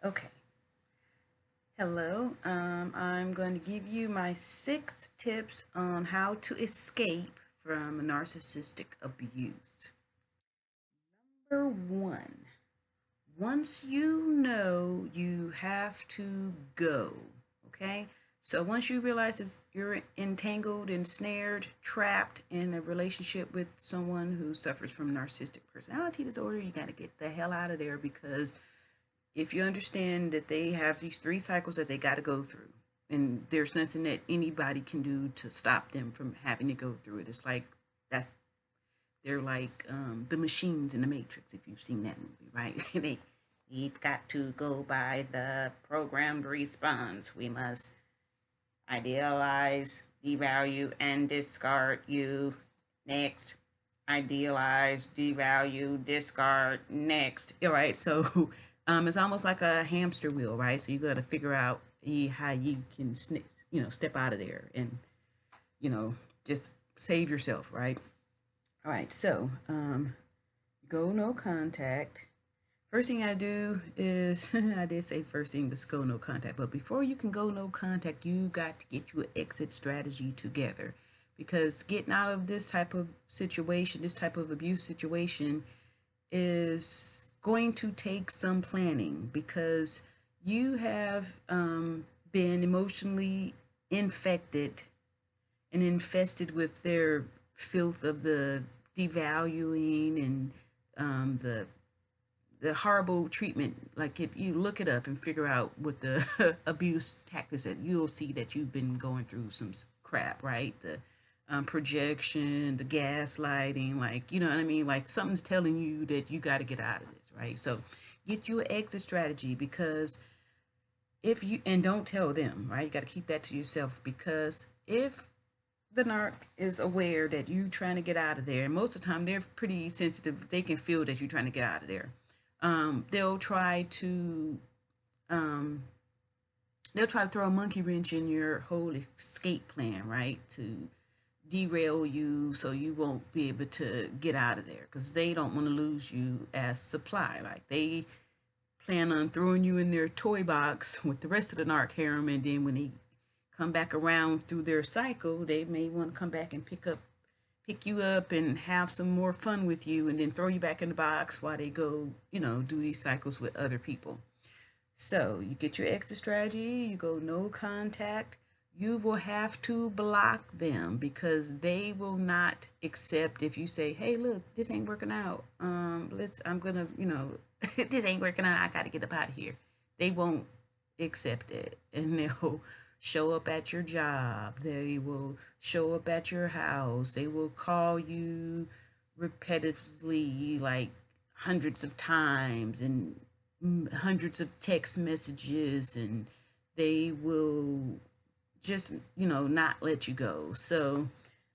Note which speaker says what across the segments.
Speaker 1: Okay. Hello. I'm going to give you my 6 tips on how to escape from narcissistic abuse. Number one, once you know you have to go, okay? So once you realize you're entangled, ensnared, trapped in a relationship with someone who suffers from narcissistic personality disorder, you got to get the hell out of there because if you understand that they have these 3 cycles that they got to go through, and there's nothing that anybody can do to stop them from having to go through it. It's like that's they're like the machines in the Matrix. If you've seen that movie, right? We've got to go by the programmed response. We must idealize, devalue, and discard you. Next, idealize, devalue, discard, next. All right, so it's almost like a hamster wheel, right? So you got to figure out how you can, step out of there and, you know, just save yourself, right? All right, so go no contact. First thing I do is, I did say first thing was go no contact, but before you can go no contact, you got to get you an exit strategy together. Because getting out of this type of situation, this type of abuse situation, is going to take some planning because you have been emotionally infected and infested with their filth of the devaluing and the horrible treatment. Like if you look it up and figure out what the abuse tactics that you'll see that you've been going through some crap, right? The projection, the gaslighting, like, you know what I mean? Like something's telling you that you got to get out of this, right? So get you an exit strategy because if you, and don't tell them, right? You got to keep that to yourself because if the narc is aware that you're trying to get out of there, and most of the time they're pretty sensitive, they can feel that you're trying to get out of there. They'll try to um, they'll try to throw a monkey wrench in your whole escape plan, right? To derail you so you won't be able to get out of there because they don't want to lose you as supply. Like they plan on throwing you in their toy box with the rest of the narc harem, and then when they come back around through their cycle, they may want to come back and pick you up and have some more fun with you and then throw you back in the box while they go, do these cycles with other people. So you get your exit strategy, you go no contact. You will have to block them because they will not accept if you say, "Hey, look, this ain't working out. I'm gonna, this ain't working out. I gotta get up out of here." They won't accept it, and they'll show up at your job. They will show up at your house. They will call you repetitively, like hundreds of times, and hundreds of text messages, and they will just not let you go. So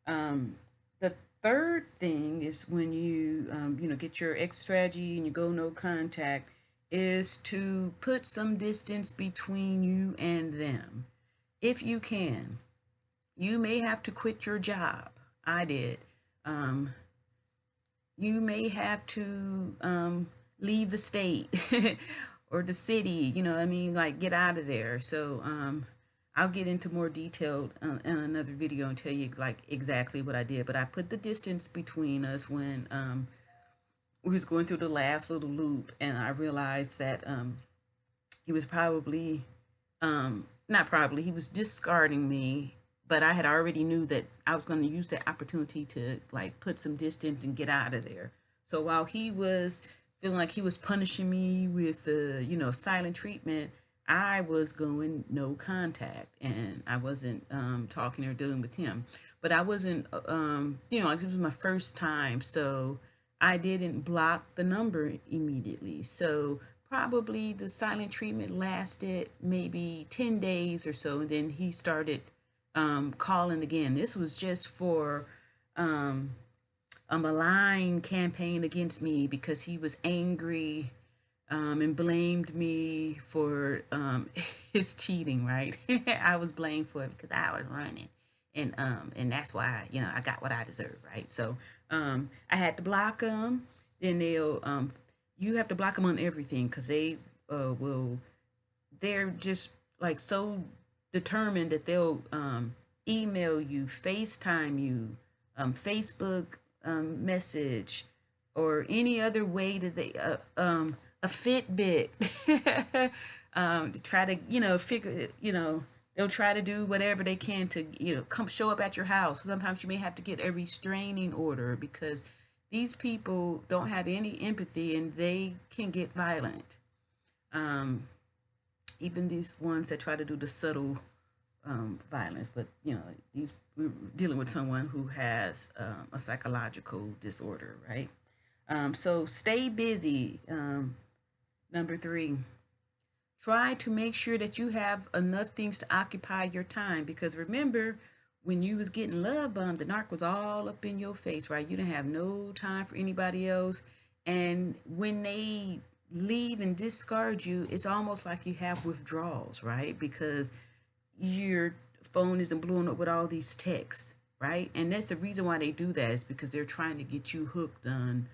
Speaker 1: the third thing is when you get your exit strategy and you go no contact is to put some distance between you and them if you can. You may have to quit your job. I did. um, you may have to leave the state or the city, I mean, like get out of there. So I'll get into more detail in another video and tell you like exactly what I did. But I put the distance between us when we was going through the last little loop, and I realized that he was probably not probably, he was discarding me, but I had already knew that I was going to use that opportunity to like put some distance and get out of there. So while he was feeling like he was punishing me with silent treatment, I was going no contact, and I wasn't talking or dealing with him. But I wasn't like this was my first time, so I didn't block the number immediately. So probably the silent treatment lasted maybe 10 days or so, and then he started calling again. This was just for um, a malign campaign against me because he was angry and blamed me for his cheating, right? I was blamed for it because I was running. And that's why, I got what I deserve, right? So I had to block them. Then they'll you have to block them on everything because they will they're just like so determined that they'll email you, FaceTime you, Facebook message, or any other way that they a Fitbit to try to figure they'll try to do whatever they can to come show up at your house. Sometimes you may have to get a restraining order because these people don't have any empathy and they can get violent. Um, Even these ones that try to do the subtle violence, but these we're dealing with someone who has a psychological disorder, right? So stay busy. Number three, try to make sure that you have enough things to occupy your time, because remember, when you was getting love bombed, the narc was all up in your face, right? You didn't have no time for anybody else. And when they leave and discard you, it's almost like you have withdrawals, right? Because your phone isn't blowing up with all these texts, right? And that's the reason why they do that, is because they're trying to get you hooked on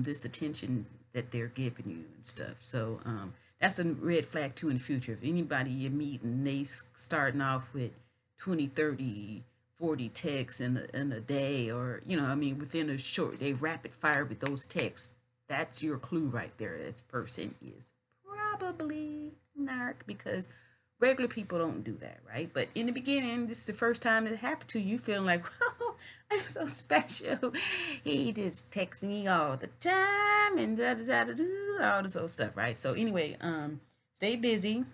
Speaker 1: this attention that they're giving you and stuff. So that's a red flag too in the future. If anybody you meet and they starting off with 20, 30, 40 texts in a day, or within a short, they rapid fire with those texts, that's your clue right there. This person is probably narc, because regular people don't do that, right? But in the beginning, this is the first time it happened to you, feeling like, oh, I'm so special. He just texts me all the time and da da da da da, all this old stuff, right? So anyway, stay busy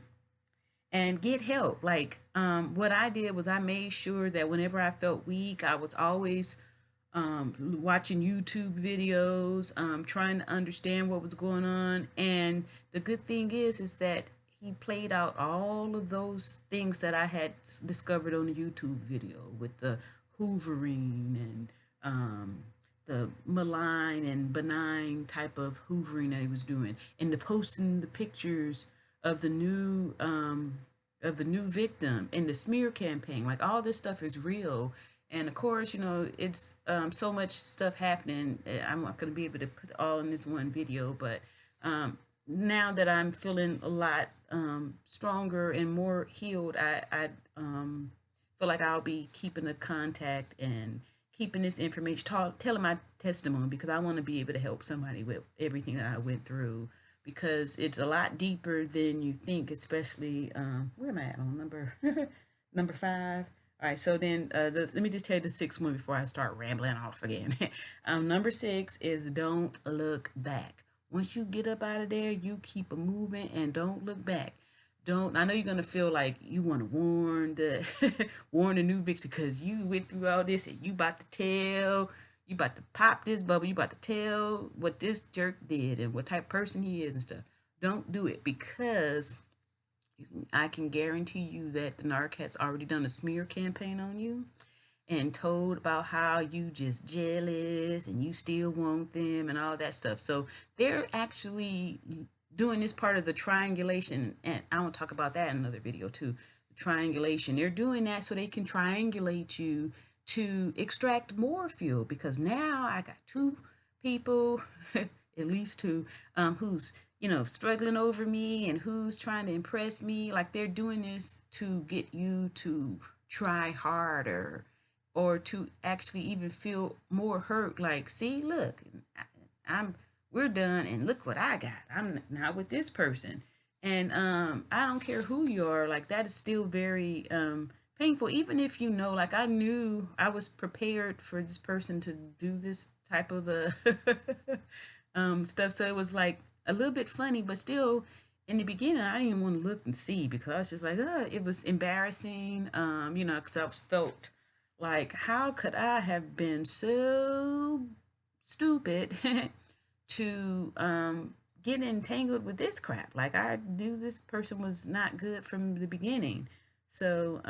Speaker 1: and get help. Like what I did was I made sure that whenever I felt weak, I was always watching YouTube videos, trying to understand what was going on. And the good thing is that he played out all of those things that I had discovered on the YouTube video, with the hoovering and the malign and benign type of hoovering that he was doing, and the posting the pictures of the new victim, and the smear campaign. Like, all this stuff is real. And of course, it's so much stuff happening. I'm not going to be able to put all in this one video, but now that I'm feeling a lot stronger and more healed, I feel like I'll be keeping the contact and keeping this information, telling my testimony, because I want to be able to help somebody with everything that I went through, because it's a lot deeper than you think, especially, where am I at on number 5? All right, so then let me just tell you the 6th one before I start rambling off again. Number 6 is don't look back. Once you get up out of there, you keep a moving and don't look back. I know you're gonna feel like you want to warn the new victim, because you went through all this and you about to pop this bubble, you about to tell what this jerk did and what type of person he is and stuff. Don't do it, because I can guarantee you that the narc has already done a smear campaign on you and told about how you just jealous and you still want them and all that stuff. So they're actually doing this part of the triangulation, and I want to talk about that in another video too. The triangulation. They're doing that so they can triangulate you to extract more fuel, because now I got 2 people, at least 2, who's struggling over me and who's trying to impress me. Like, they're doing this to get you to try harder, or to actually even feel more hurt. Like, see, look, we're done, and look what I got. I'm not with this person. And I don't care who you are, like, that is still very painful. Even if like, I knew I was prepared for this person to do this type of stuff. So it was like a little bit funny, but still, in the beginning, I didn't even want to look and see, because I was just like, it was embarrassing, because I felt like, how could I have been so stupid to get entangled with this crap? Like, I knew this person was not good from the beginning. So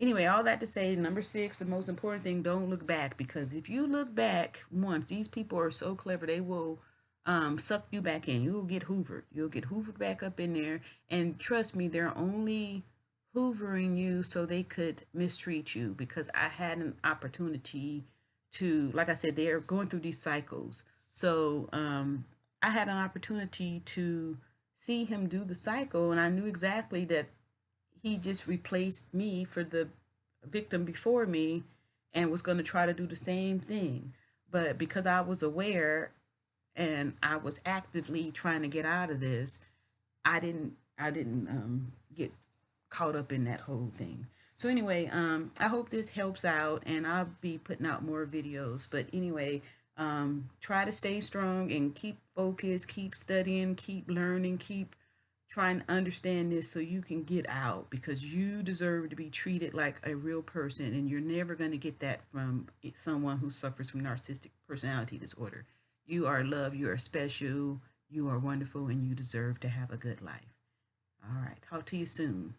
Speaker 1: anyway, all that to say, number 6, the most important thing, don't look back, because if you look back once, these people are so clever, they will suck you back in. You'll get hoovered. You'll get hoovered back up in there. And trust me, they're only hoovering you so they could mistreat you, because I had an opportunity to, like I said, they're going through these cycles. So I had an opportunity to see him do the cycle, and I knew exactly that he just replaced me for the victim before me and was going to try to do the same thing. But because I was aware and I was actively trying to get out of this, I didn't get caught up in that whole thing. So anyway, I hope this helps out, and I'll be putting out more videos. But anyway, try to stay strong and keep focused, keep studying, keep learning, keep trying to understand this so you can get out, because you deserve to be treated like a real person, and you're never going to get that from someone who suffers from narcissistic personality disorder. You are loved, you are special, you are wonderful, and you deserve to have a good life. All right, talk to you soon.